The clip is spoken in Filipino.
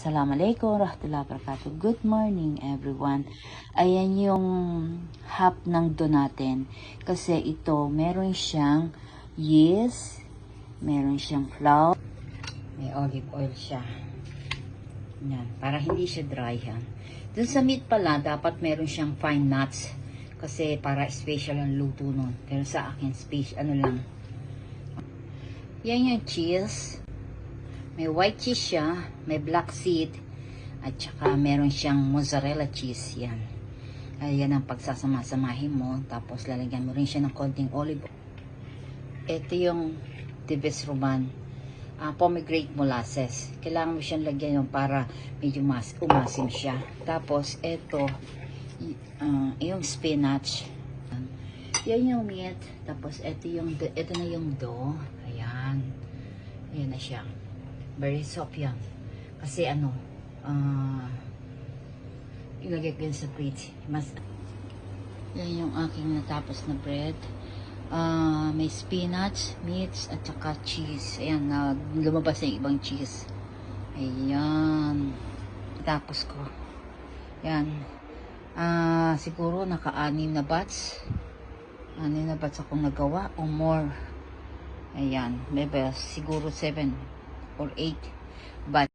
Assalamualaikum warahmatullahi wabarakatuh. Good morning everyone. Ayan yung half ng dough natin. Kasi ito, meron siyang yeast, meron siyang flour, may olive oil siya. Yan, para hindi siya dry yan. Dun sa meat pala, dapat meron siyang fine nuts. Kasi para special ang luto nun. Pero sa akin, special, ano lang. Yan yung cheese. May white cheese siya, may black seed, at saka meron siyang mozzarella cheese. Yan. Ayan ang pagsasama-samahin mo. Tapos lalagyan mo rin siya ng konting olive. Ito yung Dives Roman pomegranate molasses. Kailangan mo siyang lagyan yung para medyo umasim siya. Tapos ito, yung spinach. Yan yung meat. Tapos ito na yung dough. Ayan. Ayan na siya. Very soft yan. Kasi ilagay ko yun sa fridge. Yan yung aking natapos na bread. May spinach, meats, at saka cheese. Ayan, lumabas na yung ibang cheese. Ayan. Tapos ko. Ayan. Siguro naka-6 na batch. 6 na batch akong nagawa o more. Ayan. Maybe siguro 7 or 8 batch.